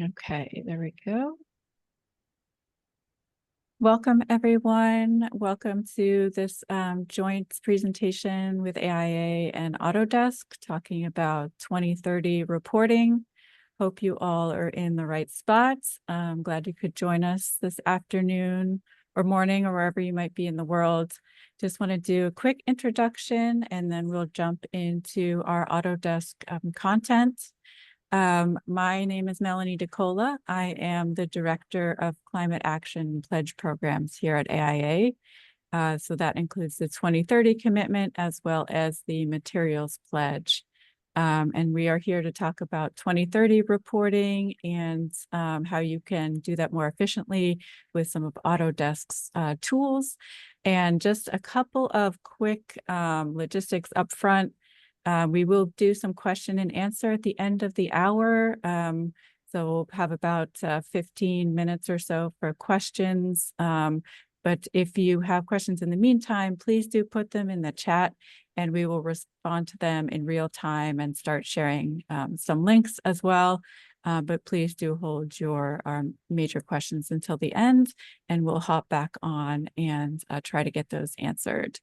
Okay, there we go. Welcome, everyone. Welcome to this joint presentation with AIA and Autodesk talking about 2030 reporting. Hope you all are in the right spots. I'm glad you could join us this afternoon or morning or wherever you might be in the world. Just want to do a quick introduction and then we'll jump into our Autodesk content. My name is Melanie DeCola. I am the Director of Climate Action Pledge Programs here at AIA. So that includes the 2030 commitment as well as the materials pledge. And we are here to talk about 2030 reporting and how you can do that more efficiently with some of Autodesk's tools. And just a couple of quick logistics up front. We will do some question and answer at the end of the hour. So we'll have about 15 minutes or so for questions. But if you have questions in the meantime, please do put them in the chat and we will respond to them in real time and start sharing some links as well. But please do hold your major questions until the end and we'll hop back on and try to get those answered.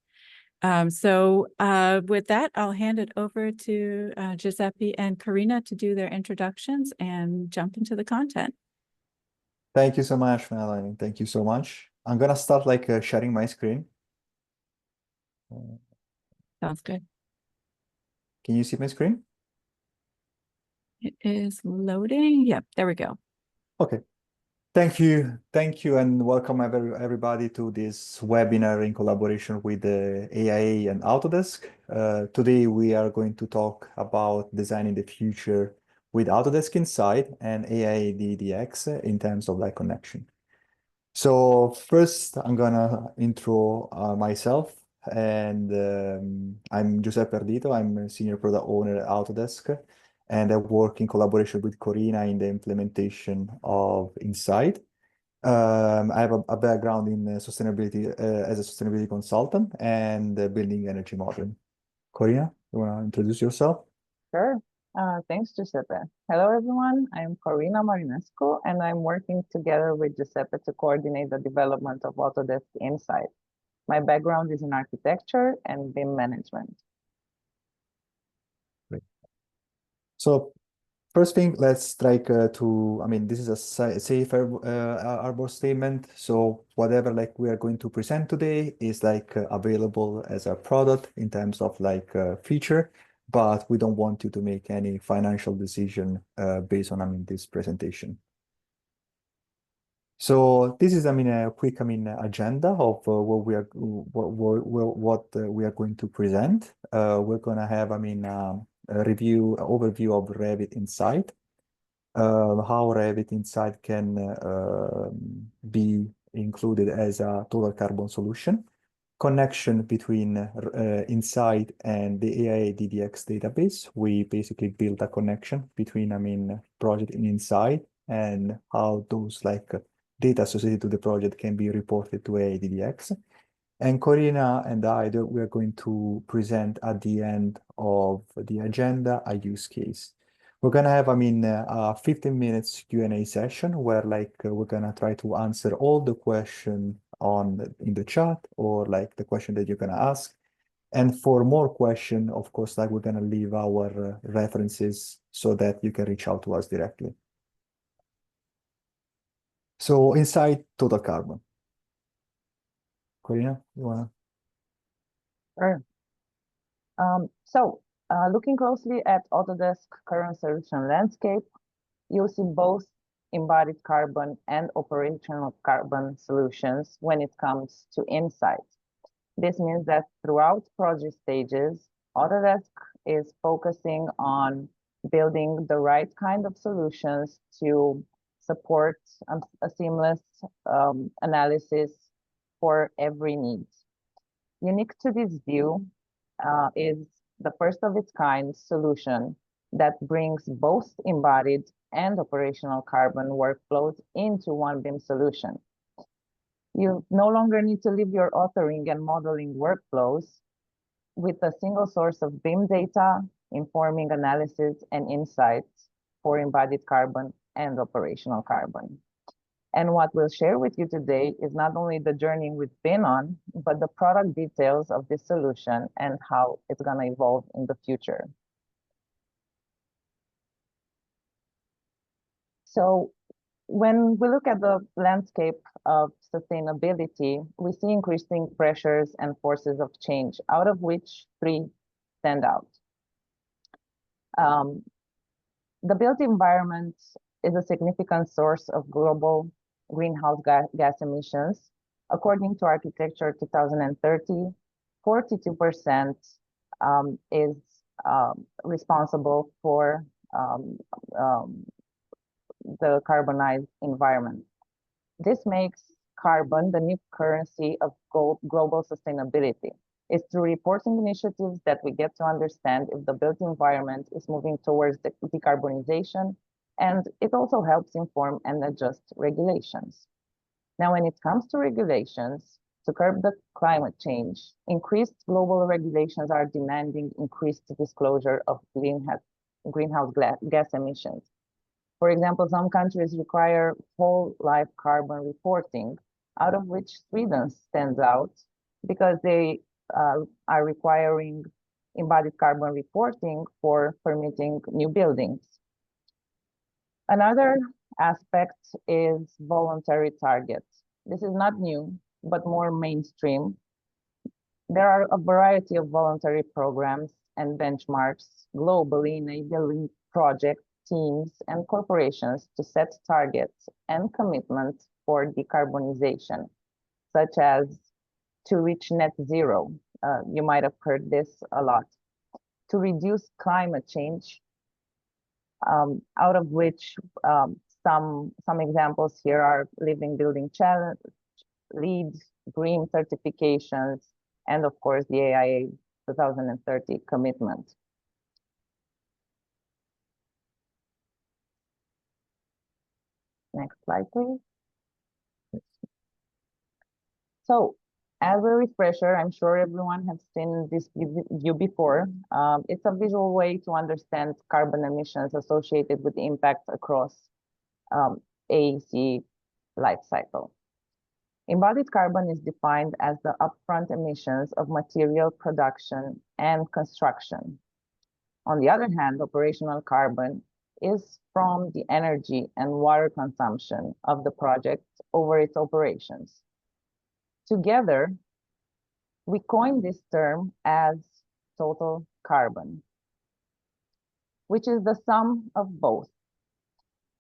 With that, I'll hand it over to Giuseppe and Karina to do their introductions and jump into the content. Thank you so much, Melanie. Thank you so much. I'm gonna start sharing my screen. Sounds good. Can you see my screen? It is loading. Yep, there we go. Okay. Thank you, and welcome everybody to this webinar in collaboration with the AIA and Autodesk. Today we are going to talk about designing the future with Autodesk Inside and AIA DDX in terms of connection. So first I'm gonna intro myself, and I'm Giuseppe Ardito. I'm a senior product owner at Autodesk. And I work in collaboration with Corina in the implementation of Inside. I have a background in sustainability as a sustainability consultant and building energy modeling. Corina, you want to introduce yourself? Sure. Thanks, Giuseppe. Hello, everyone. I'm Corina Marinescu, and I'm working together with Giuseppe to coordinate the development of Autodesk Inside. My background is in architecture and BIM management. So first thing, let's try this is a safe harbor statement. So whatever we are going to present today is available as a product in terms of feature, but we don't want you to make any financial decision based on this presentation. So this is a quick agenda of what we are going to present. We're gonna have a overview of Revit Inside, how Revit Inside can be included as a total carbon solution, connection between Inside and the AIA DDX database. We basically build a connection between project in Inside and how those data associated to the project can be reported to AIA DDX. And Corina and we are going to present at the end of the agenda a use case. We're gonna have, a 15 minutes Q&A session where we're gonna try to answer all the questions in the chat or the question that you're gonna ask. And for more questions, of course, we're gonna leave our references so that you can reach out to us directly. So Inside total carbon. Corina, you wanna? Sure. Looking closely at Autodesk current solution landscape, you'll see both embodied carbon and operational carbon solutions when it comes to insights. This means that throughout project stages, Autodesk is focusing on building the right kind of solutions to support a seamless analysis for every need. Unique to this view is the first of its kind solution that brings both embodied and operational carbon workflows into one BIM solution. You no longer need to leave your authoring and modeling workflows with a single source of BIM data, informing analysis and insights for embodied carbon and operational carbon. And what we'll share with you today is not only the journey we've been on, but the product details of this solution and how it's going to evolve in the future. So when we look at the landscape of sustainability, we see increasing pressures and forces of change, out of which three stand out. The built environment is a significant source of global greenhouse gas emissions. According to Architecture 2030, 42% is responsible for the carbonized environment. This makes carbon the new currency of global sustainability. It's through reporting initiatives that we get to understand if the built environment is moving towards the decarbonization, and it also helps inform and adjust regulations. Now, when it comes to regulations, to curb the climate change, increased global regulations are demanding increased disclosure of greenhouse gas emissions. For example, some countries require whole life carbon reporting, out of which Sweden stands out because they are requiring embodied carbon reporting for permitting new buildings. Another aspect is voluntary targets. This is not new, but more mainstream. There are a variety of voluntary programs and benchmarks globally enabling projects, teams, and corporations to set targets and commitments for decarbonization, such as to reach net zero. You might have heard this a lot. To reduce climate change, out of which some examples here are Living Building Challenge, LEED, green certifications, and of course the AIA 2030 commitment. Next slide, please. So, as a refresher, I'm sure everyone has seen this view before. It's a visual way to understand carbon emissions associated with the impact across AEC life cycle. Embodied carbon is defined as the upfront emissions of material production and construction. On the other hand, operational carbon is from the energy and water consumption of the project over its operations. Together, we coined this term as total carbon, which is the sum of both.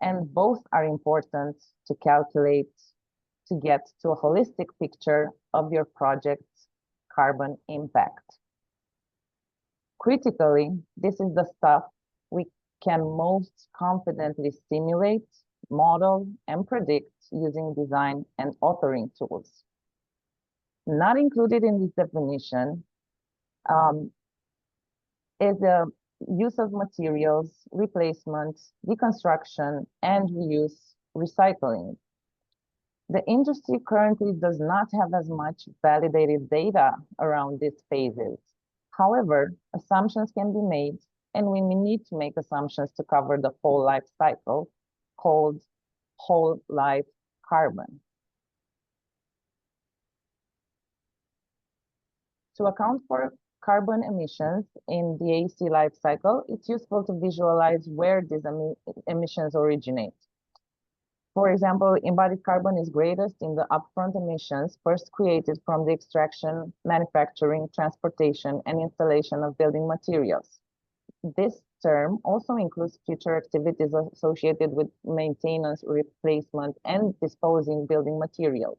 And both are important to calculate to get to a holistic picture of your project's carbon impact. Critically, this is the stuff we can most confidently simulate, model, and predict using design and authoring tools. Not included in this definition is the use of materials, replacement, deconstruction, and reuse, recycling. The industry currently does not have as much validated data around these phases. However, assumptions can be made, and we need to make assumptions to cover the whole life cycle, called whole life carbon. To account for carbon emissions in the AEC life cycle, it's useful to visualize where these emissions originate. For example, embodied carbon is greatest in the upfront emissions first created from the extraction, manufacturing, transportation, and installation of building materials. This term also includes future activities associated with maintenance, replacement, and disposing building materials.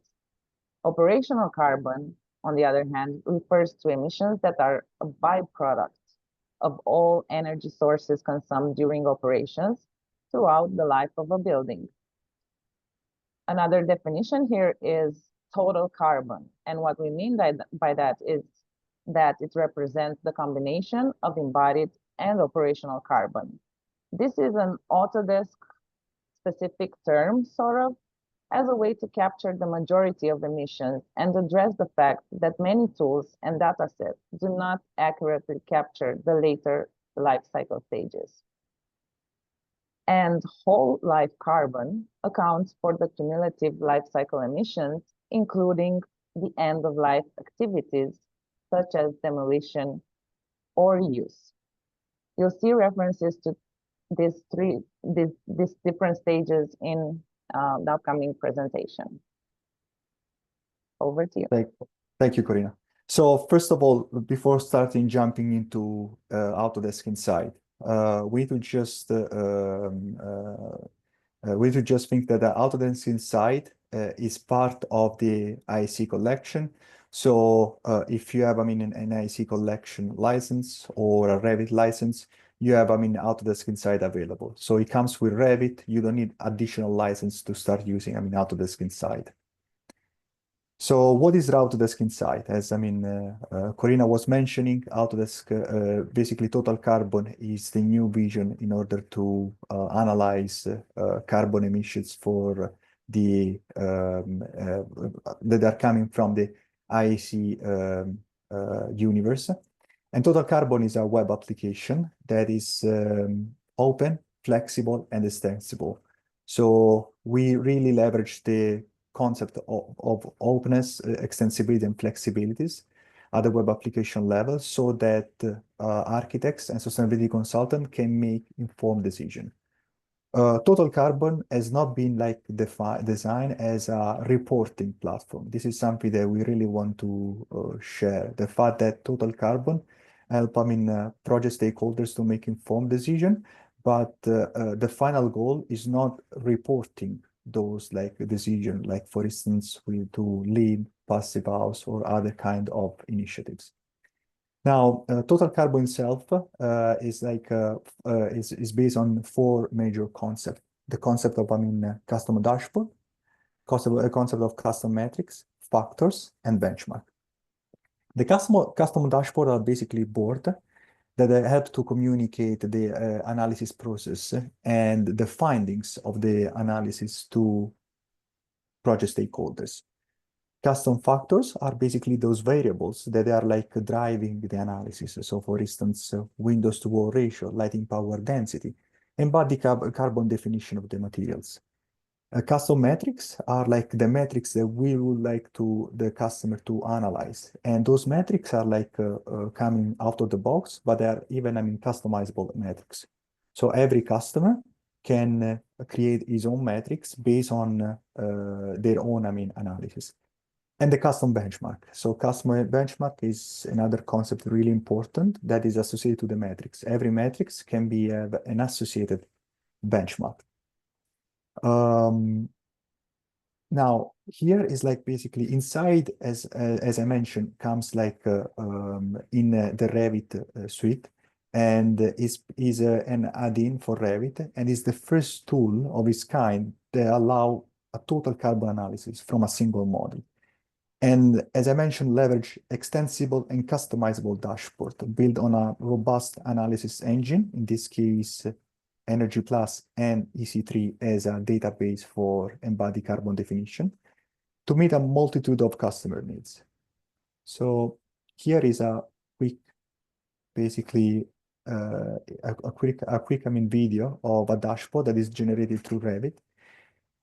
Operational carbon, on the other hand, refers to emissions that are a byproduct of all energy sources consumed during operations throughout the life of a building. Another definition here is total carbon. And what we mean by that is that it represents the combination of embodied and operational carbon. This is an Autodesk specific term, sort of, as a way to capture the majority of emissions and address the fact that many tools and datasets do not accurately capture the later life cycle stages. And whole life carbon accounts for the cumulative life cycle emissions, including the end of life activities such as demolition or use. You'll see references to these different stages in the upcoming presentation. Over to you. Thank you, Corina. So first of all, before jumping into Autodesk Insight, we need to just think that the Autodesk Insight is part of the IC collection. So if you have, an IC collection license or a Revit license, you have, Autodesk Insight available. So it comes with Revit. You don't need additional license to start using, Autodesk Insight. So what is Autodesk Insight? As Corina was mentioning, Autodesk basically Total Carbon is the new vision in order to analyze carbon emissions for the that are coming from the IAC universe. And Total Carbon is a web application that is open, flexible, and extensible. So we really leverage the concept of openness, extensibility, and flexibilities at the web application level so that architects and sustainability consultants can make informed decisions. Total Carbon has not been designed as a reporting platform. This is something that we really want to share. The fact that Total Carbon help project stakeholders to make informed decisions, but the final goal is not reporting those decisions, for instance, to lead passive house or other kind of initiatives. Now, Total Carbon itself is based on 4 major concepts. The concept of custom dashboard, concept of custom metrics, factors, and benchmark. The custom dashboard are basically boards that help to communicate the analysis process and the findings of the analysis to project stakeholders. Custom factors are basically those variables that are driving the analysis. So for instance, windows to wall ratio, lighting power density, and body carbon definition of the materials. Custom metrics are the metrics that we would like the customer to analyze. And those metrics are coming out of the box, but they are even, customizable metrics. So every customer can create his own metrics based on their own, analysis. And the custom benchmark. So customer benchmark is another concept really important that is associated to the metrics. Every metrics can be an associated benchmark. Now here is basically inside, as I mentioned, comes in the Revit suite, and is an add-in for Revit, and is the first tool of its kind that allow a total carbon analysis from a single model. And as I mentioned, leverage extensible and customizable dashboard built on a robust analysis engine, in this case, Energy Plus and EC3 as a database for embodied carbon definition to meet a multitude of customer needs. So here is a quick, basically, a quick video of a dashboard that is generated through Revit.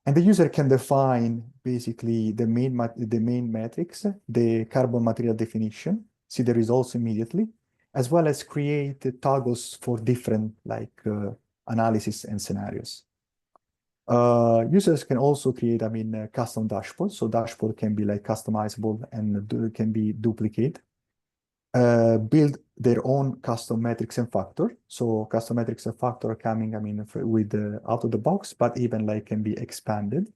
And the user can define basically the main metrics, the carbon material definition, see the results immediately, as well as create toggles for different analysis and scenarios. Users can also create, custom dashboards. So dashboard can be customizable and can be duplicated. Build their own custom metrics and factor. So custom metrics and factor are coming, with out of the box, but even can be expanded,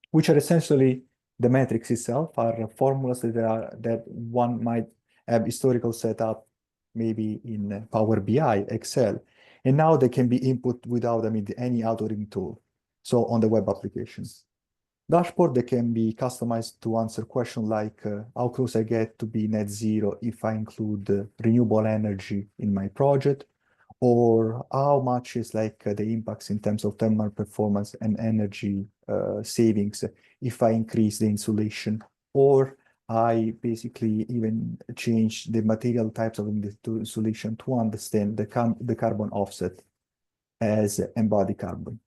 which are essentially the metrics itself are formulas that one might have historical setup, maybe in Power BI, Excel, and now they can be input without any authoring tool. So on the web applications. Dashboard that can be customized to answer questions like how close I get to be net zero if I include renewable energy in my project, or how much is the impacts in terms of thermal performance and energy savings if I increase the insulation, or I basically even change the material types of insulation to understand the carbon offset as embodied carbon.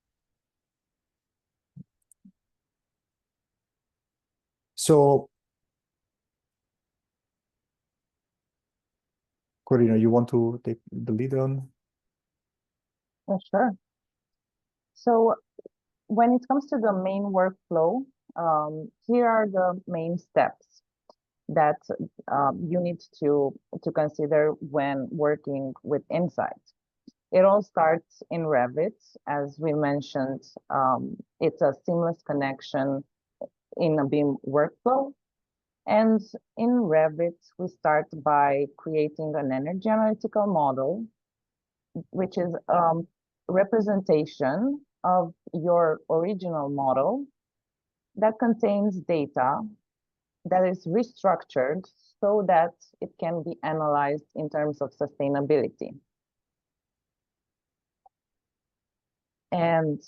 So, Corina, you want to take the lead on? Sure. So when it comes to the main workflow, here are the main steps that you need to consider when working with Insight. It all starts in Revit. As we mentioned, it's a seamless connection in a BIM workflow. And in Revit, we start by creating an energy analytical model, which is representation of your original model that contains data that is restructured so that it can be analyzed in terms of sustainability. And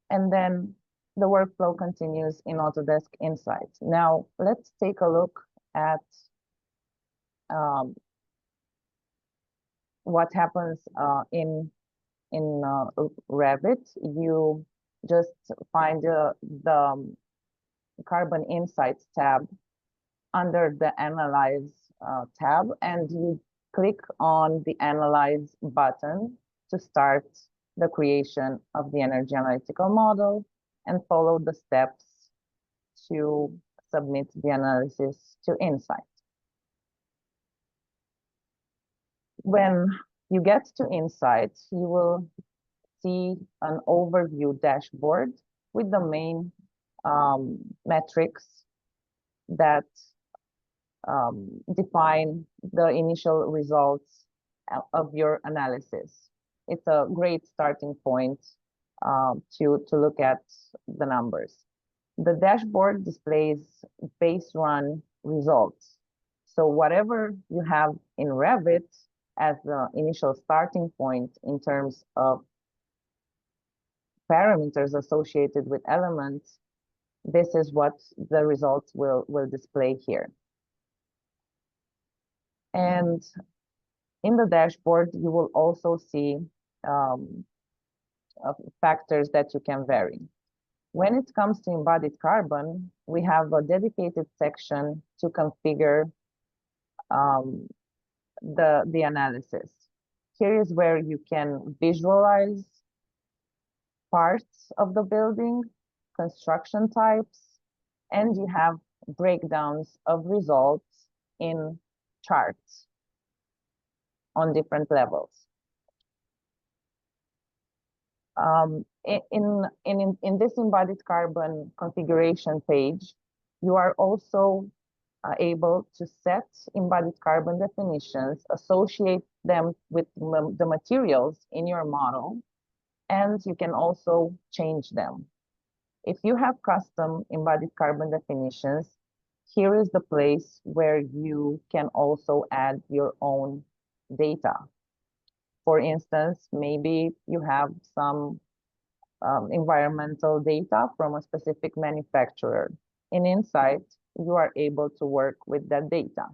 then the workflow continues in Autodesk Insight. Now, let's take a look at what happens in Revit. You just find the Carbon Insights tab under the Analyze tab, and you click on the Analyze button to start the creation of the energy analytical model and follow the steps to submit the analysis to Insight. When you get to Insight, you will see an overview dashboard with the main metrics that define the initial results of your analysis. It's a great starting point to look at the numbers. The dashboard displays base run results. So whatever you have in Revit as the initial starting point in terms of parameters associated with elements, this is what the results will display here. And in the dashboard, you will also see factors that you can vary. When it comes to embodied carbon, we have a dedicated section to configure the analysis. Here is where you can visualize parts of the building, construction types, and you have breakdowns of results in charts on different levels. In this embodied carbon configuration page, you are also able to set embodied carbon definitions, associate them with the materials in your model, and you can also change them. If you have custom embodied carbon definitions, here is the place where you can also add your own data. For instance, maybe you have some environmental data from a specific manufacturer. In Insight, you are able to work with that data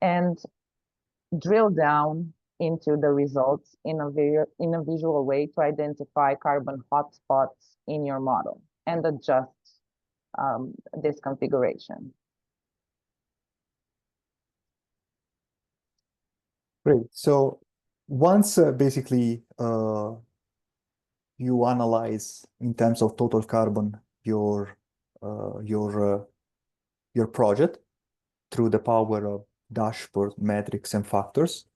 and drill down into the results in a visual way to identify carbon hotspots in your model and adjust this configuration. Great. So once basically you analyze in terms of total carbon your project through the power of dashboard metrics and factors,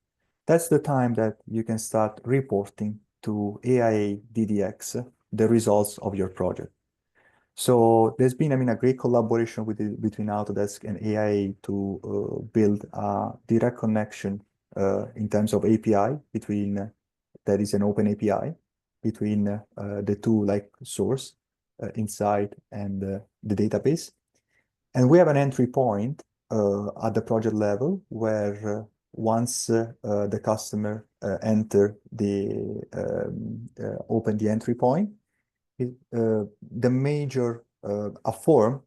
that's the time that you can start reporting to AIA DDX the results of your project. So there's been, a great collaboration between Autodesk and AIA to build a direct connection in terms of API between, that is an open API between the two, like source, Insight and the database. And we have an entry point at the project level where once the customer open the entry point, the major a form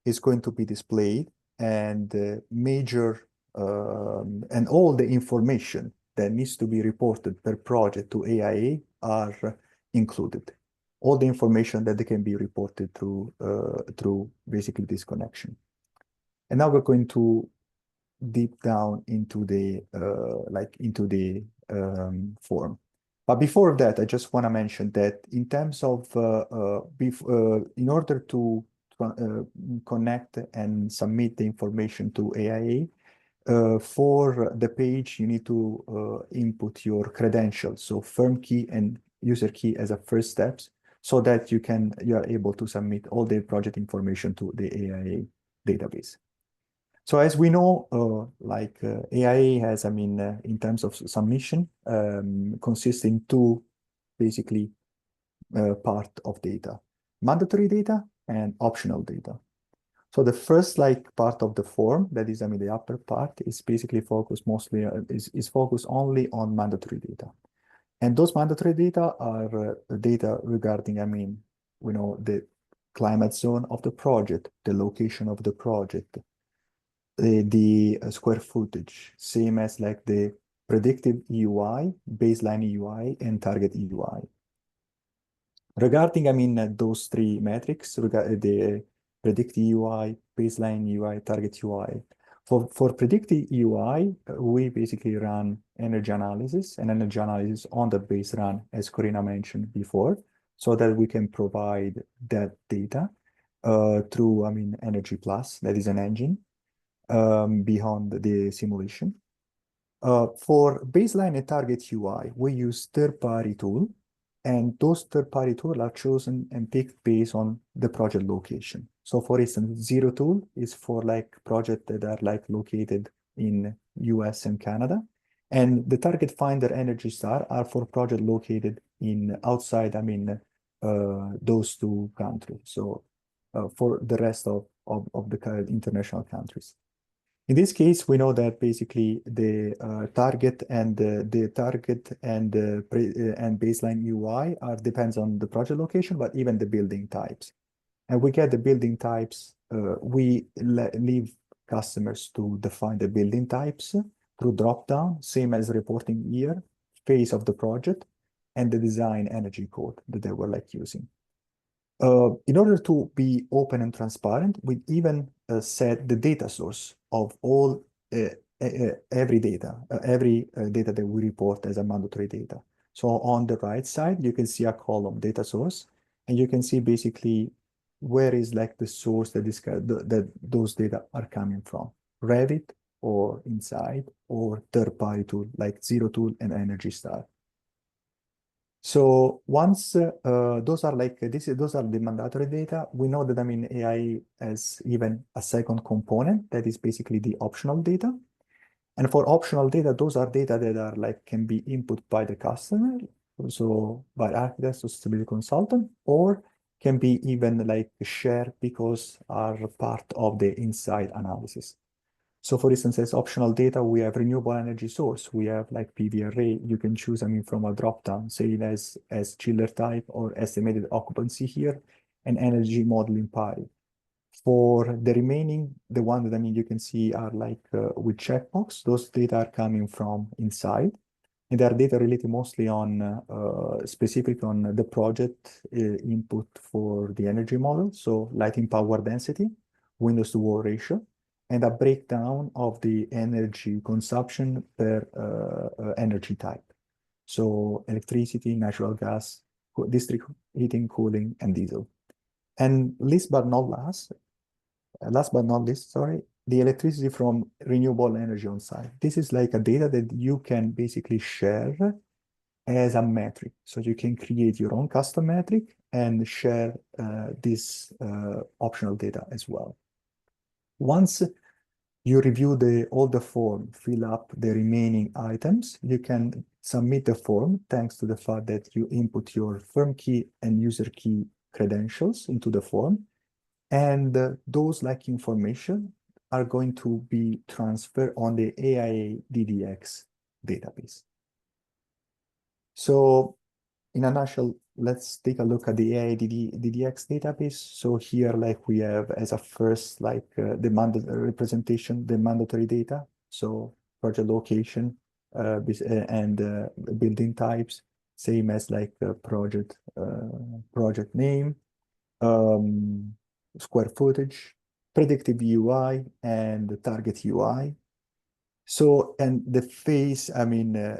is going to be displayed, and major and all the information that needs to be reported per project to AIA are included. All the information that they can be reported through basically this connection. And now we're going to deep down into the form. But before that, I just want to mention that in terms of in order to connect and submit the information to AIA, for the page, you need to input your credentials, so firm key and user key as a first steps, so that you are able to submit all the project information to the AIA database. So as we know, AIA has, in terms of submission, consisting two basically part of data: mandatory data and optional data. So the first part of the form, that is, the upper part, is basically focused mostly is focused only on mandatory data. And those mandatory data are data regarding, we know the climate zone of the project, the location of the project, the square footage, same as the predictive EUI, baseline EUI, and target EUI. Regarding, those three metrics, the predictive EUI, baseline EUI, target EUI. For predictive EUI, we basically run energy analysis, and energy analysis on the base run, as Corina mentioned before, so that we can provide that data through, Energy Plus, that is an engine beyond the simulation. For baseline and target UI, we use third-party tool, and those third-party tools are chosen and picked based on the project location. So for instance, Zero Tool is for projects that are located in US and Canada. And the Target Finder Energy Star are for projects located in outside, those two countries. So for the rest of the international countries. In this case, we know that basically the target and baseline UI depends on the project location, but even the building types. And we get the building types. We leave customers to define the building types through dropdown, same as reporting year, phase of the project, and the design energy code that they were using. In order to be open and transparent, we even set the data source of all every data that we report as a mandatory data. So on the right side, you can see a column data source, and you can see basically where is the source that those data are coming from: Revit or Inside or third-party tool like Zero Tool and Energy Star. So once those are the mandatory data, we know that AI has even a second component that is basically the optional data. And for optional data, those are data that are can be input by the customer, so by architects or sustainability consultant, or can be even shared because are part of the inside analysis. So for instance, as optional data, we have renewable energy source. We have PV array. You can choose, from a dropdown, say as chiller type or estimated occupancy here, and energy modeling party. For the remaining, the one that you can see are with checkbox. Those data are coming from inside, and they are data related mostly on specific on the project input for the energy model. So lighting power density, windows to wall ratio, and a breakdown of the energy consumption per energy type. So electricity, natural gas, district heating, cooling, and diesel. And last but not least, sorry, the electricity from renewable energy on site. This is a data that you can basically share as a metric. So you can create your own custom metric and share this optional data as well. Once you review all the form, fill up the remaining items, you can submit the form thanks to the fact that you input your firm key and user key credentials into the form. And those information are going to be transferred on the AIA DDX database. So in a nutshell, let's take a look at the AIA DDX database. So here, we have as a first, the representation, the mandatory data. So project location, and building types, same as like project name, square footage, predictive UI, and the target UI. So, and the phase,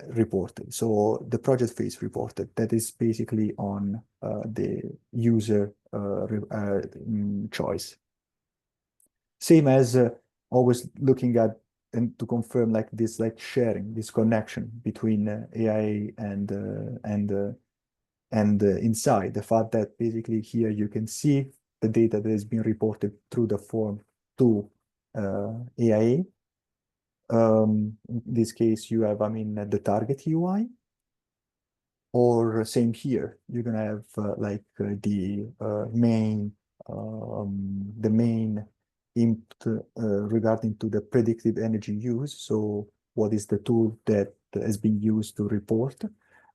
reported. So the project phase reported, that is basically on the user choice. Same as always looking at and to confirm like this, like sharing, this connection between AIA and inside, the fact that basically here you can see the data that has been reported through the form to AIA. In this case, you have, the target UI, or same here, you're gonna have the main input regarding to the predictive energy use. So what is the tool that has been used to report?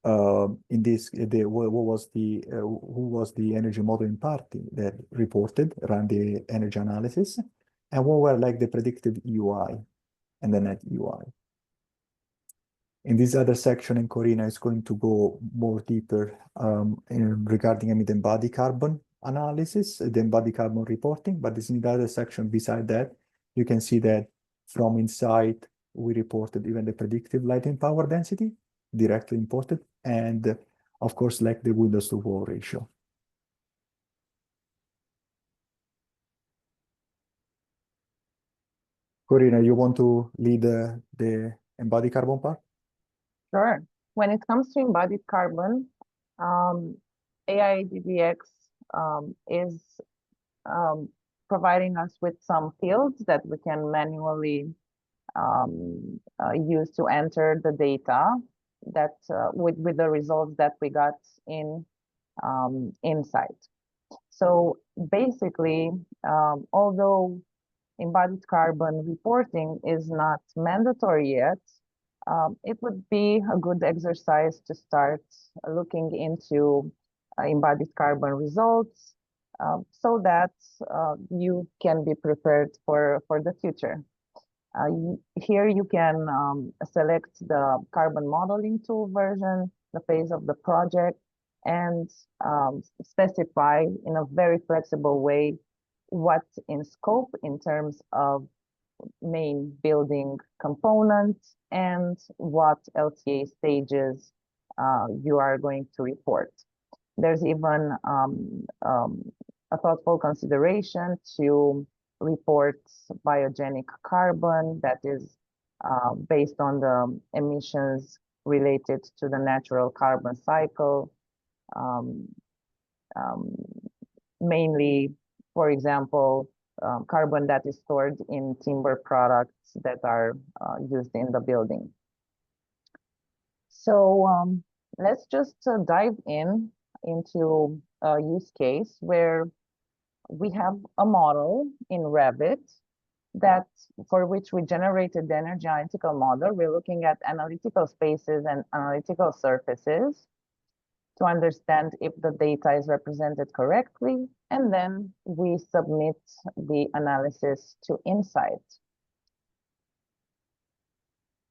In this, who was the energy modeling party that reported, ran the energy analysis, and what were like the predictive UI and the net UI. In this other section, and Corina is going to go more deeper regarding the embodied carbon analysis, the embodied carbon reporting. But this in the other section beside that, you can see that from inside, we reported even the predictive lighting power density directly imported, and of course, like the windows to wall ratio. Corina, you want to lead the embodied carbon part? Sure. When it comes to embodied carbon, AIA DDX is providing us with some fields that we can manually use to enter the data that with the results that we got in Insight. So basically, although embodied carbon reporting is not mandatory yet, it would be a good exercise to start looking into embodied carbon results so that you can be prepared for the future. Here you can select the carbon modeling tool version, the phase of the project, and specify in a very flexible way what in scope in terms of main building components and what LTA stages you are going to report. There's even a thoughtful consideration to report biogenic carbon that is based on the emissions related to the natural carbon cycle, mainly, for example, carbon that is stored in timber products that are used in the building. So let's just dive into a use case where we have a model in Revit that for which we generated the energy analytical model. We're looking at analytical spaces and analytical surfaces to understand if the data is represented correctly, and then we submit the analysis to Insight.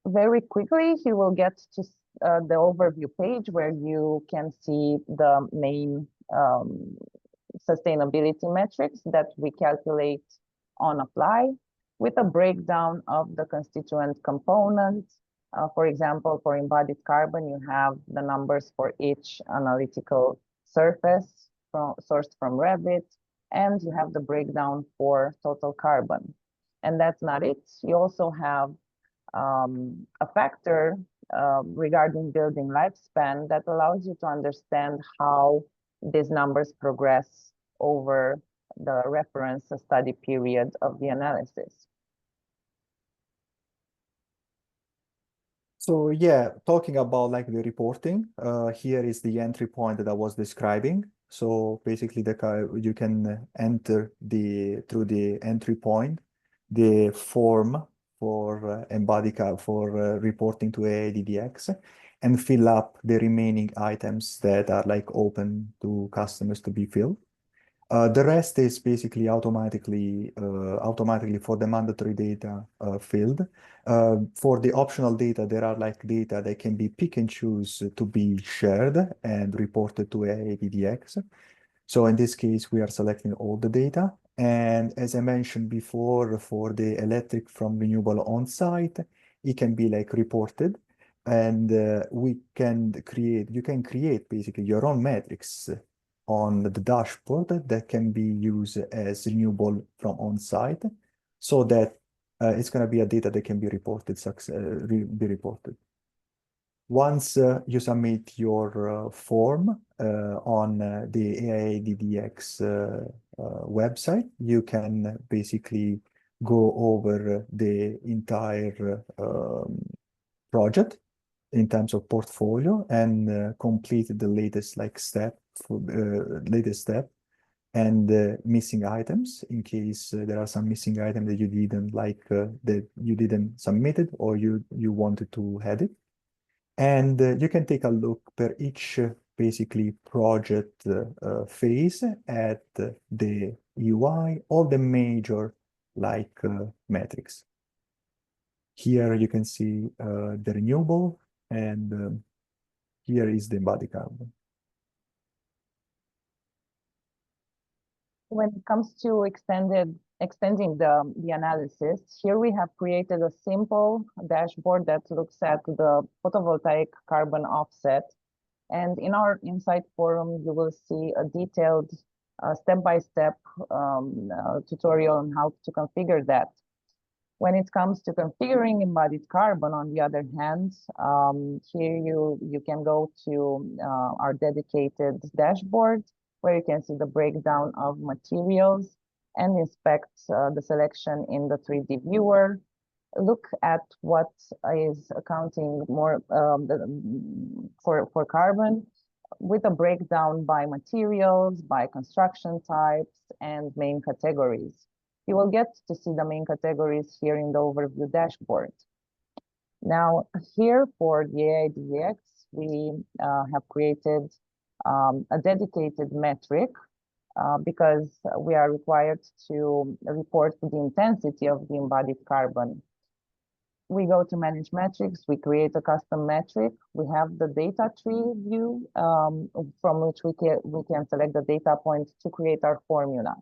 Very quickly, you will get to the overview page where you can see the main sustainability metrics that we calculate on Apply, with a breakdown of the constituent components. For example, for embodied carbon, you have the numbers for each analytical surface sourced from Revit, and you have the breakdown for total carbon. And that's not it. You also have a factor regarding building lifespan that allows you to understand how these numbers progress over the reference study period of the analysis. So yeah, talking about like the reporting, here is the entry point that I was describing. So basically you can enter through the entry point, the form for reporting to AIA DDX, and fill up the remaining items that are like open to customers to be filled. The rest is basically automatically for the mandatory data field. For the optional data, there are like data that can be pick and choose to be shared and reported to AIA-DDX. So in this case, we are selecting all the data. And as I mentioned before, for the electric from renewable on-site, it can be like reported. And you can create basically your own metrics on the dashboard that can be used as renewable from on-site, so that it's going to be a data that can be reported. Once you submit your form on the AIA-DDX website, you can basically go over the entire project in terms of portfolio and complete the latest step and missing items in case there are some missing items that you didn't that you didn't submit it or you wanted to add it. And you can take a look per each basically project phase at the UI, all the major metrics. Here you can see the renewable, and here is the embodied carbon. When it comes to extending the analysis, here we have created a simple dashboard that looks at the photovoltaic carbon offset. And in our Insight forum, you will see a detailed step-by-step tutorial on how to configure that. When it comes to configuring embodied carbon, on the other hand, here you can go to our dedicated dashboard, where you can see the breakdown of materials and inspect the selection in the 3D viewer. Look at what is accounting more for carbon, with a breakdown by materials, by construction types, and main categories. You will get to see the main categories here in the overview dashboard. Now, here for the AIA-DDX, we have created a dedicated metric because we are required to report the intensity of the embodied carbon. We go to manage metrics, we create a custom metric, we have the data tree view from which we can select the data point to create our formula.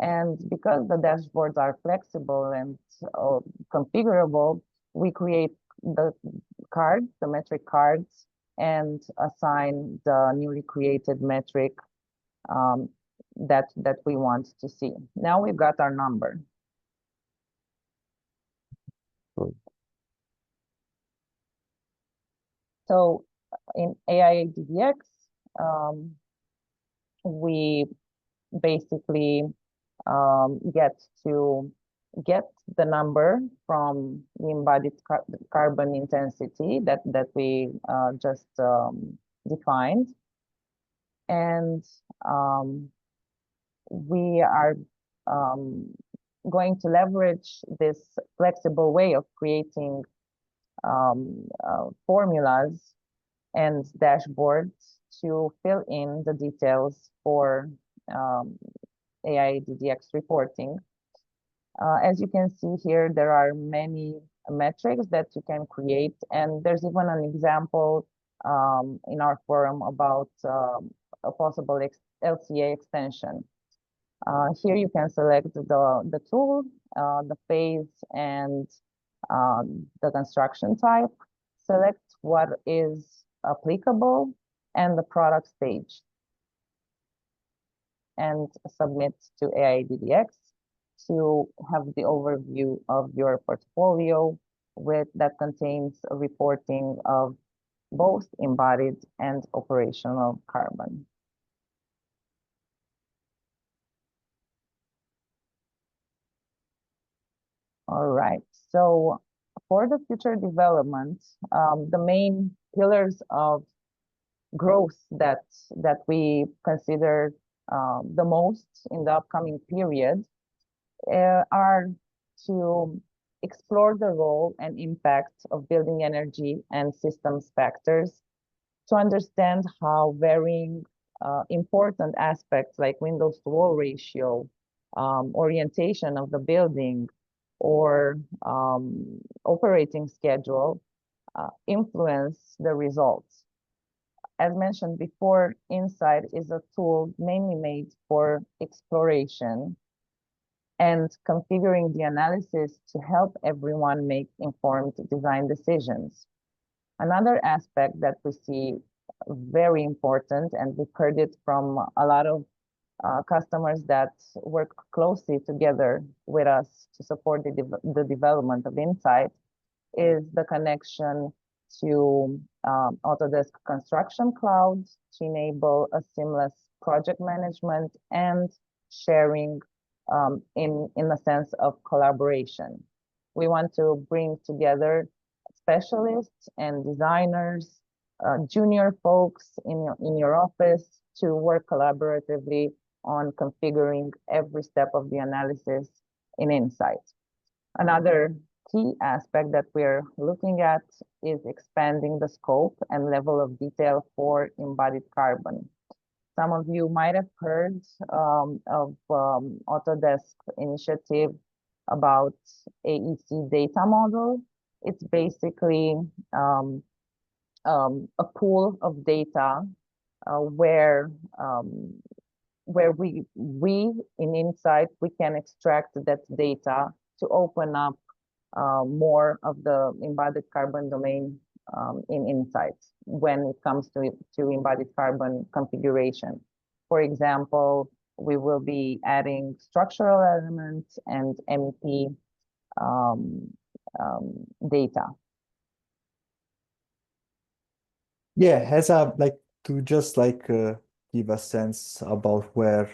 And because the dashboards are flexible and configurable, we create the cards, the metric cards, and assign the newly created metric that we want to see. Now we've got our number. So in AIA-DDX, we basically get the number from the embodied carbon intensity that we just defined. And we are going to leverage this flexible way of creating formulas and dashboards to fill in the details for AIA-DDX reporting. As you can see here, there are many metrics that you can create, and there's even an example in our forum about a possible LCA extension. Here you can select the tool, the phase, and the construction type, select what is applicable, and the product stage, and submit to AIA-DDX to have the overview of your portfolio that contains a reporting of both embodied and operational carbon. All right, so for the future development, the main pillars of growth that we consider the most in the upcoming period are to explore the role and impact of building energy and systems factors, to understand how varying important aspects like windows to wall ratio, orientation of the building, or operating schedule influence the results. As mentioned before, Insight is a tool mainly made for exploration and configuring the analysis to help everyone make informed design decisions. Another aspect that we see very important, and we've heard it from a lot of customers that work closely together with us to support the development of Insight, is the connection to Autodesk Construction Cloud to enable a seamless project management and sharing in the sense of collaboration. We want to bring together specialists and designers, junior folks in your office to work collaboratively on configuring every step of the analysis in Insight. Another key aspect that we're looking at is expanding the scope and level of detail for embodied carbon. Some of you might have heard of Autodesk initiative about AEC data model. It's basically a pool of data where we in Insight, we can extract that data to open up more of the embodied carbon domain in Insight when it comes to embodied carbon configuration. For example, we will be adding structural elements and MEP data. Yeah, as a like to just like give a sense about where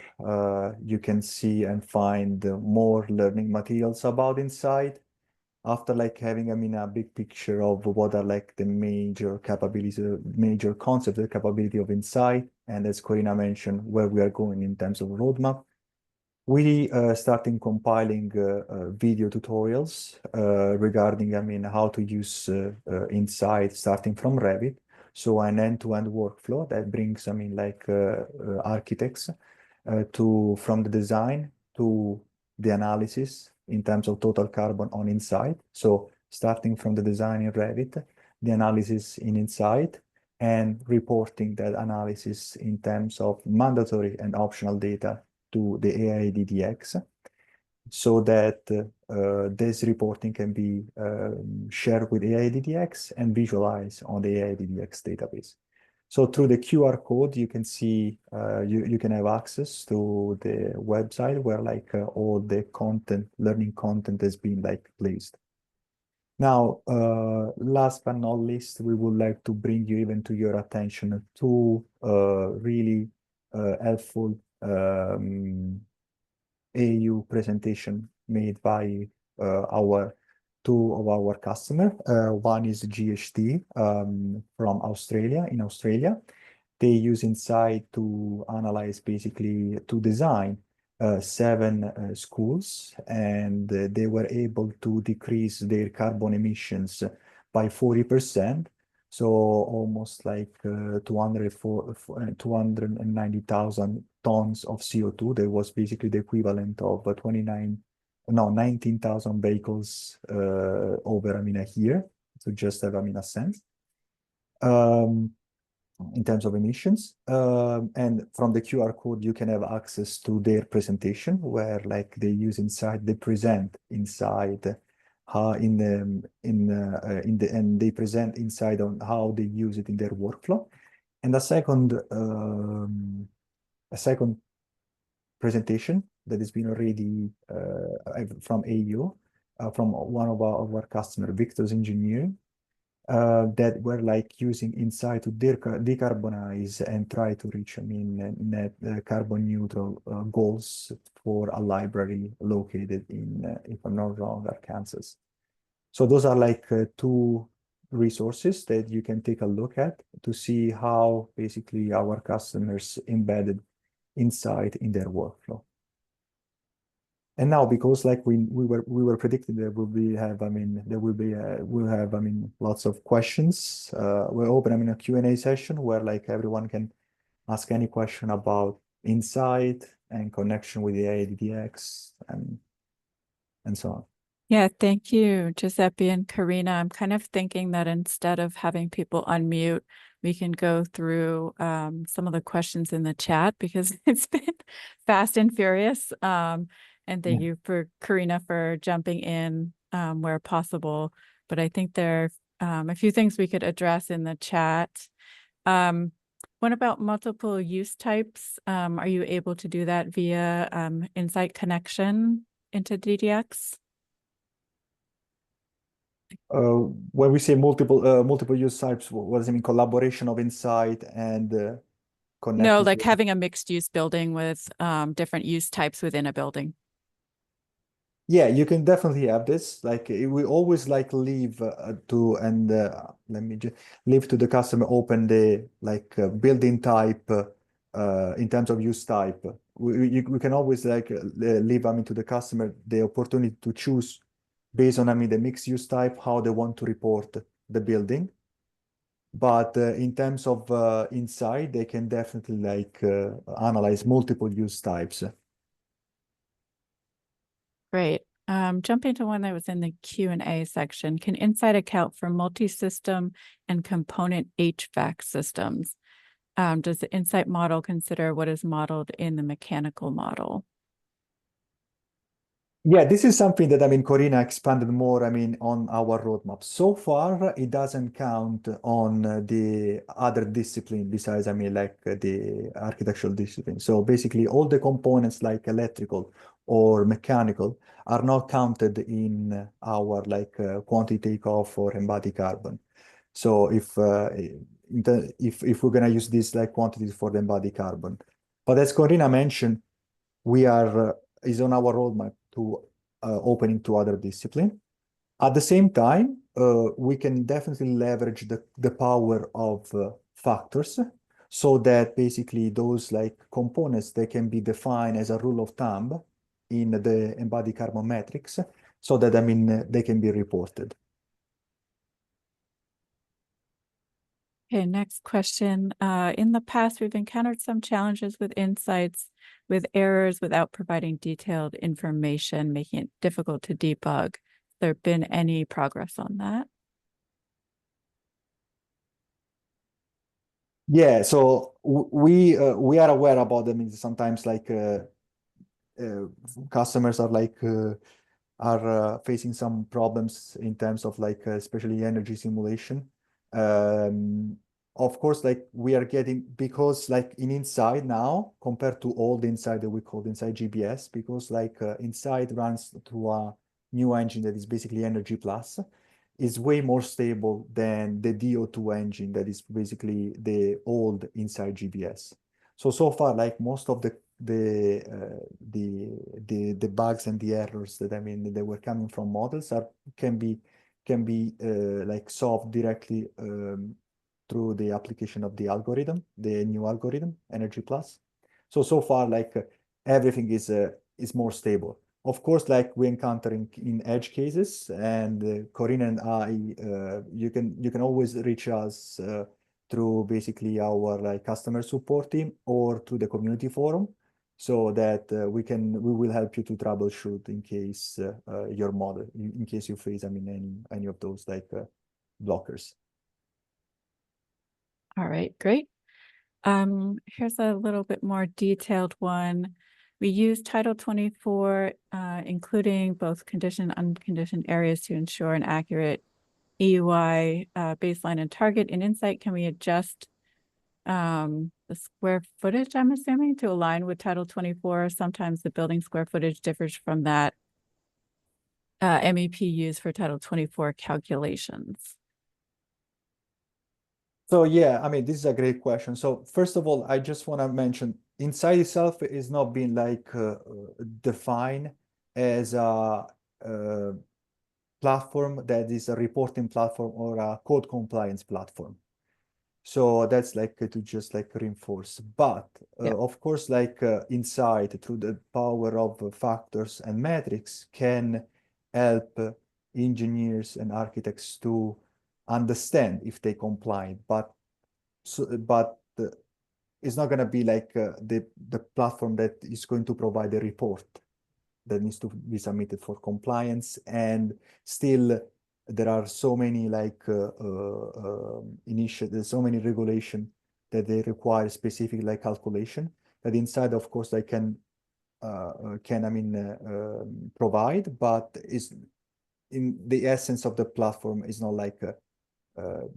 you can see and find more learning materials about Insight. After like having, I mean, a big picture of what are like the major capabilities, major concepts, the capability of Insight, and as Corina mentioned, where we are going in terms of roadmap, we starting compiling video tutorials regarding, I mean, how to use Insight starting from Revit. So an end-to-end workflow that brings, I mean, like architects from the design to the analysis in terms of total carbon on Insight. So starting from the design in Revit, the analysis in Insight, and reporting that analysis in terms of mandatory and optional data to the AIA DDX, so that this reporting can be shared with AIA DDX and visualized on the AIA DDX database. So through the QR code, you can see, you can have access to the website where like all the content, learning content has been like placed. Now, last but not least, we would like to bring you even to your attention to really helpful AU presentation made by two of our customers. One is GHD from Australia, in Australia. They use Insight to analyze, basically to design 7 schools, and they were able to decrease their carbon emissions by 40%. So almost like 290,000 tons of CO2. That was basically the equivalent of 19,000 vehicles over, I mean, a year. So just have, I mean, a sense in terms of emissions. And from the QR code, you can have access to their presentation where like they use Insight, they present Insight and they present Insight on how they use it in their workflow. And a second presentation that has been already from AU, from one of our customer, Victor's Engineering, that were like using Insight to decarbonize and try to reach, I mean, net carbon neutral goals for a library located in, if I'm not wrong, Arkansas. So those are like 2 resources that you can take a look at to see how basically our customers embedded Insight in their workflow. And now, because like we were predicting that we'll have lots of questions. We're open, I mean, a Q&A session where like everyone can ask any question about Insight and connection with the AIDDX and so on. Yeah, thank you, Giuseppe and Karina. I'm kind of thinking that instead of having people unmute, we can go through some of the questions in the chat because it's been fast and furious. And thank you for Karina for jumping in where possible. But I think there are a few things we could address in the chat. What about multiple use types? Are you able to do that via Insight connection into DDX? When we say multiple use types, what does it mean? Collaboration of Insight and connecting? No, like having a mixed use building with different use types within a building. Yeah, you can definitely have this. Like we always like leave let me just leave to the customer open the building type in terms of use type. We can always leave to the customer the opportunity to choose based on the mixed use type how they want to report the building. But in terms of Insight, they can definitely analyze multiple use types. Great. Jumping to one that was in the Q&A section, can Insight account for multi-system and component HVAC systems? Does the Insight model consider what is modeled in the mechanical model? Yeah, this is something that Corina expanded more on our roadmap. So far, it doesn't count on the other discipline besides the architectural discipline. So basically, all the components like electrical or mechanical are not counted in our quantity takeoff or embodied carbon. So if we're gonna use these quantities for the embodied carbon, but as Corina mentioned, we are is on our roadmap to opening to other discipline. At the same time, we can definitely leverage the power of factors so that basically those components, they can be defined as a rule of thumb in the embodied carbon metrics so that they can be reported. Okay, next question. In the past, we've encountered some challenges with insights with errors without providing detailed information, making it difficult to debug. Has there been any progress on that? Yeah, so we are aware about them. Sometimes customers are facing some problems in terms of especially energy simulation. Of course, we are getting, because in Insight now, compared to old Insight that we called Insight GBS, because Insight runs through a new engine that is basically Energy Plus, is way more stable than the DO2 engine that is basically the old Insight GBS. So far, most of the bugs and the errors that that were coming from models can be solved directly through the application of the algorithm, the new algorithm, Energy Plus. So far, everything is more stable. Of course, we're encountering in edge cases, and Corina and I, you can always reach us through basically our customer support team or through the community forum, so that we will help you to troubleshoot in case your model, in case you face any of those blockers. All right, great. Here's a little bit more detailed one. We use Title 24, including both conditioned and unconditioned areas to ensure an accurate EUI baseline and target. In Insight, can we adjust the square footage, I'm assuming, to align with Title 24? Sometimes the building square footage differs from that MEP used for Title 24 calculations. So yeah, this is a great question. So first of all, I just want to mention Insight itself is not being defined as a platform that is a reporting platform or a code compliance platform. So that's to just reinforce. But of course, Insight through the power of factors and metrics can help engineers and architects to understand if they comply. But it's not going to be like the platform that is going to provide a report that needs to be submitted for compliance. And still, there are so many like initiatives, so many regulation that they require specific like calculation that inside, of course, they can provide, but is in the essence of the platform is not like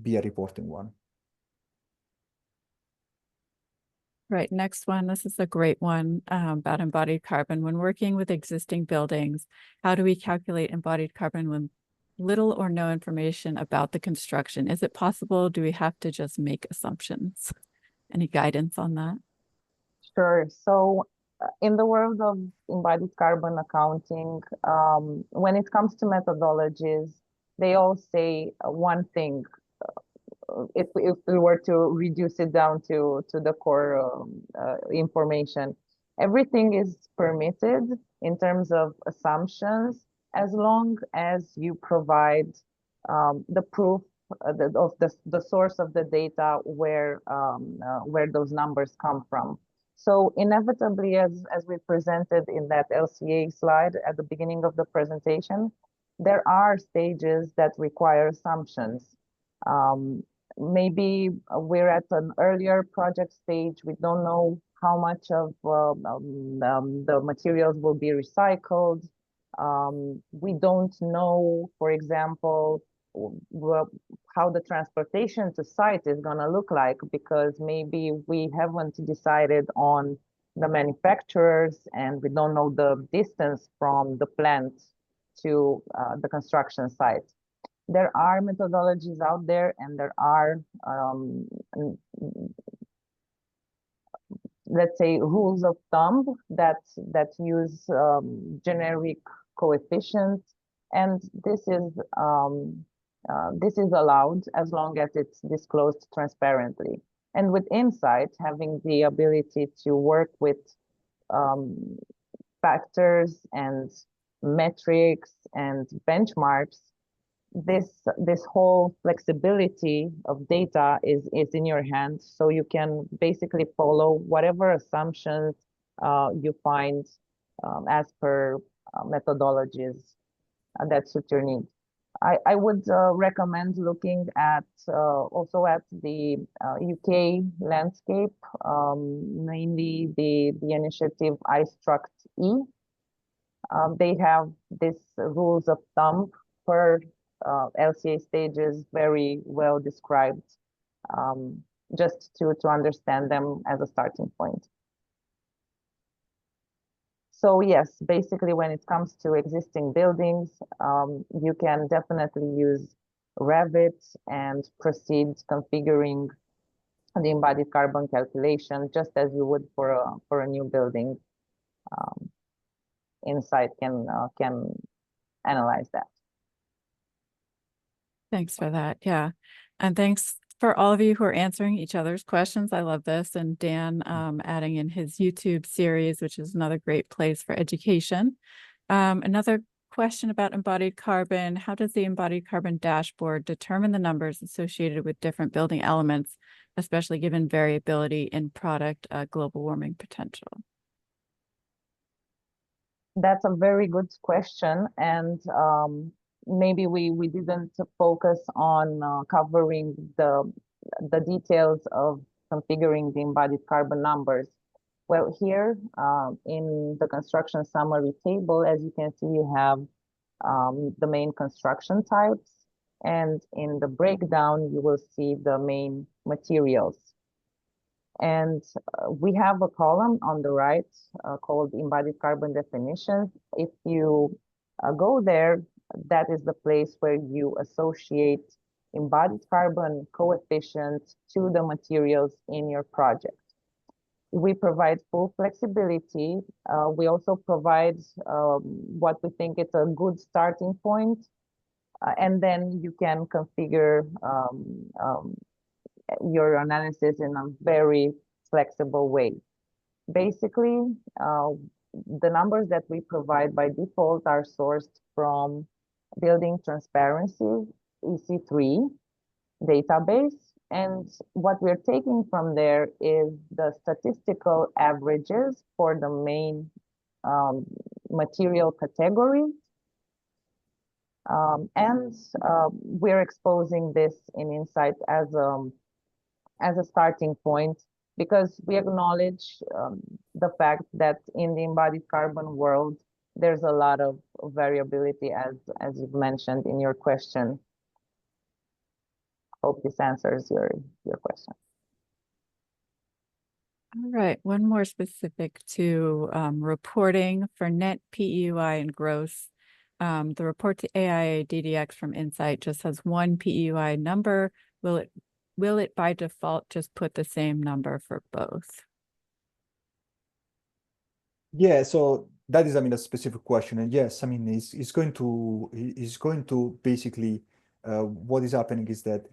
be a reporting one. Right, next one. This is a great one about embodied carbon. When working with existing buildings, how do we calculate embodied carbon when little or no information about the construction? Is it possible? Do we have to just make assumptions? Any guidance on that? Sure. So in the world of embodied carbon accounting, when it comes to methodologies, they all say one thing. If we were to reduce it down to the core information, everything is permitted in terms of assumptions as long as you provide the proof of the source of the data where those numbers come from. So inevitably, as we presented in that LCA slide at the beginning of the presentation, there are stages that require assumptions. Maybe we're at an earlier project stage. We don't know how much of the materials will be recycled. We don't know, for example, how the transportation to site is going to look like, because maybe we haven't decided on the manufacturers and we don't know the distance from the plant to the construction site. There are methodologies out there, and there are, let's say, rules of thumb that use generic coefficients, and this is allowed as long as it's disclosed transparently. And with Insight, having the ability to work with factors and metrics and benchmarks, this whole flexibility of data is in your hands, so you can basically follow whatever assumptions you find as per methodologies that suit your needs. I would recommend looking at also at the UK landscape, mainly the initiative iStruct-E. They have these rules of thumb per LCA stages very well described, just to understand them as a starting point. So yes, basically when it comes to existing buildings, you can definitely use Revit and proceed configuring the embodied carbon calculation just as you would for a new building. Insight can analyze that. Thanks for that. Yeah. And thanks for all of you who are answering each other's questions. I love this. And Dan adding in his YouTube series, which is another great place for education. Another question about embodied carbon. How does the embodied carbon dashboard determine the numbers associated with different building elements, especially given variability in product global warming potential? That's a very good question. And maybe we didn't focus on covering the details of configuring the embodied carbon numbers. Well, here in the construction summary table, as you can see, you have the main construction types, and in the breakdown, you will see the main materials. And we have a column on the right called embodied carbon definitions. If you go there, that is the place where you associate embodied carbon coefficients to the materials in your project. We provide full flexibility. We also provide what we think is a good starting point. And then you can configure your analysis in a very flexible way. Basically, the numbers that we provide by default are sourced from Building Transparency EC3 database, And what we're taking from there is the statistical averages for the main material categories. And we're exposing this in Insight as a starting point, because we acknowledge the fact that in the embodied carbon world, there's a lot of variability, as you've mentioned in your question. Hope this answers your question. All right, one more specific to reporting for net PEUI and gross. The report to AIA DDX from Insight just has one PEUI number. Will it by default just put the same number for both? Yeah, so that is, I mean, a specific question, and yes, I mean, it's going to basically what is happening is that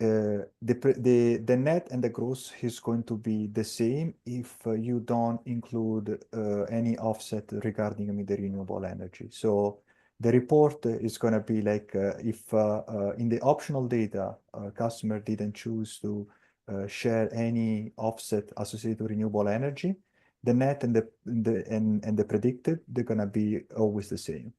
the net and the gross is going to be the same if you don't include any offset regarding, I mean, the renewable energy. So the report is going to be like if in the optional data, customer didn't choose to share any offset associated with renewable energy, the net and the predicted, they're going to be always the same.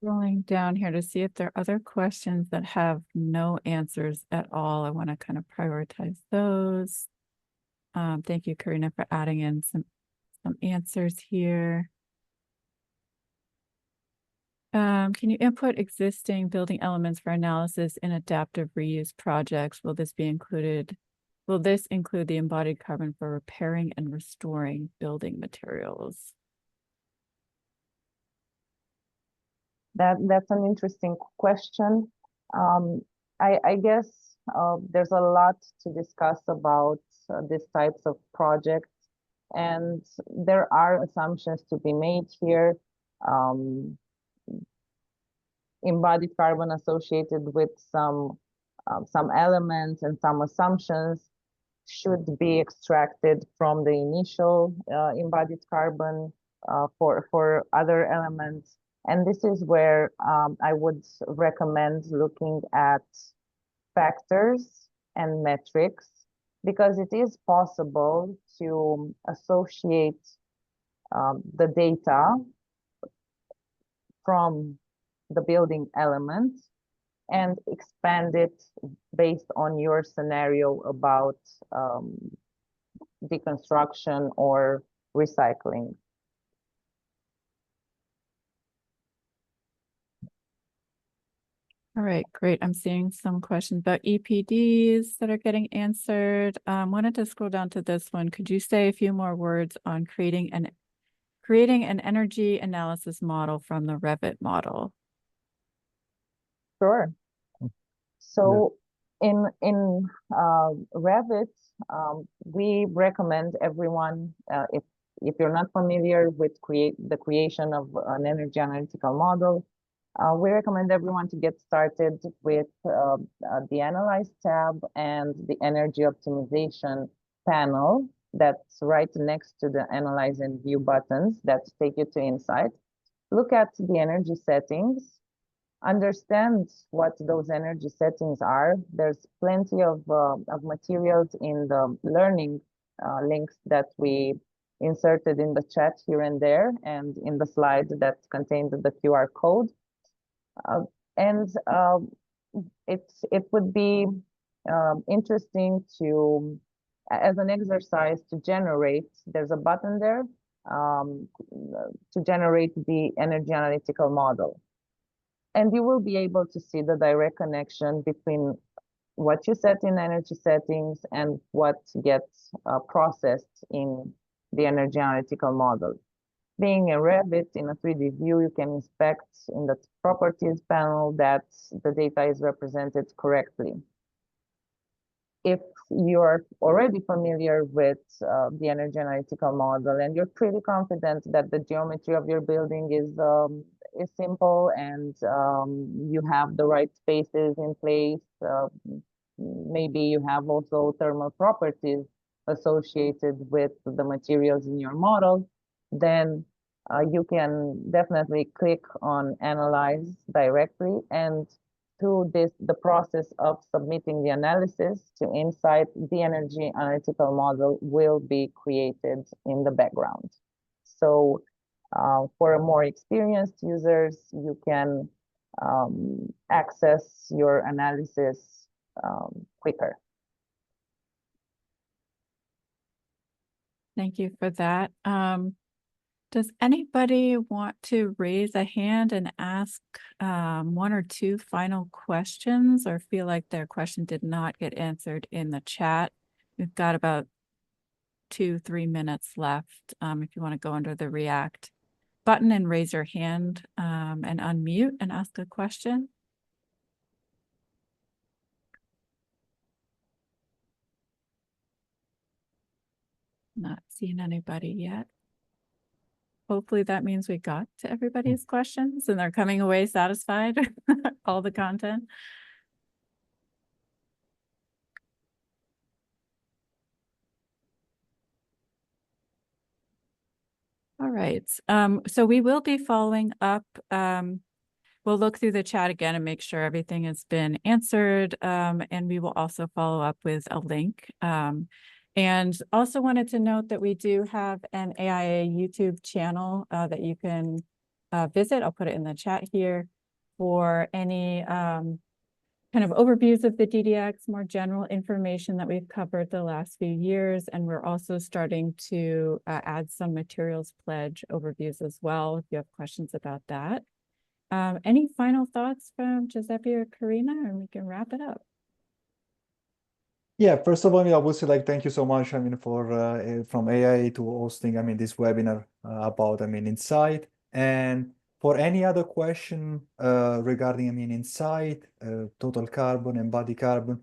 Scrolling down here to see if there are other questions that have no answers at all. I want to kind of prioritize those. Thank you, Karina, for adding in some answers here. Can you input existing building elements for analysis in adaptive reuse projects? Will this include the embodied carbon for repairing and restoring building materials? That's an interesting question. I guess there's a lot to discuss about these types of projects, and there are assumptions to be made here. Embodied carbon associated with some elements and some assumptions should be extracted from the initial embodied carbon for other elements. And this is where I would recommend looking at factors and metrics, because it is possible to associate the data from the building element and expand it based on your scenario about deconstruction or recycling. All right, great. I'm seeing some questions about EPDs that are getting answered. Wanted to scroll down to this one. Could you say a few more words on creating an energy analysis model from the Revit model? Sure. So in Revit, we recommend everyone, if you're not familiar with the creation of an energy analytical model, we recommend everyone to get started with the Analyze tab and the Energy Optimization panel that's right next to the Analyze and View buttons that take you to Insight. Look at the energy settings, understand what those energy settings are. There's plenty of materials in the learning links that we inserted in the chat here and there, and in the slide that contained the QR code. It would be interesting to, as an exercise, to generate, there's a button there to generate the energy analytical model. And you will be able to see the direct connection between what you set in energy settings and what gets processed in the energy analytical model. Being in Revit in a 3D view, you can inspect in the properties panel that the data is represented correctly. If you're already familiar with the energy analytical model and you're pretty confident that the geometry of your building is simple and you have the right spaces in place, maybe you have also thermal properties associated with the materials in your model, then you can definitely click on Analyze directly, and through the process of submitting the analysis to Insight, the energy analytical model will be created in the background. So for more experienced users, you can access your analysis quicker. Thank you for that. Does anybody want to raise a hand and ask one or two final questions, or feel like their question did not get answered in the chat? We've got about 2-3 minutes left. If you want to go under the React button and raise your hand and unmute and ask a question. Not seeing anybody yet. Hopefully that means we got to everybody's questions and they're coming away satisfied, all the content. All right, so we will be following up. We'll look through the chat again and make sure everything has been answered. And we will also follow up with a link. And also wanted to note that we do have an AIA YouTube channel that you can visit. I'll put it in the chat here for any kind of overviews of the DDX, more general information that we've covered the last few years. And we're also starting to add some materials pledge overviews as well, if you have questions about that. Any final thoughts from Giuseppe or Karina, and we can wrap it up? Yeah, first of all, I would say thank you so much, for from AIA to hosting, this webinar about, Insight. And for any other question regarding, Insight, total carbon, embodied carbon,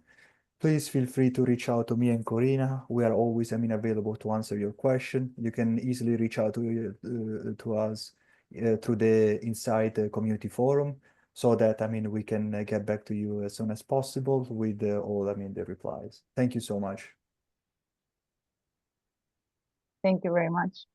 please feel free to reach out to me and Corina. We are always, available to answer your question. You can easily reach out to us through the Insight community forum, so that, we can get back to you as soon as possible with all, the replies. Thank you so much. Thank you very much.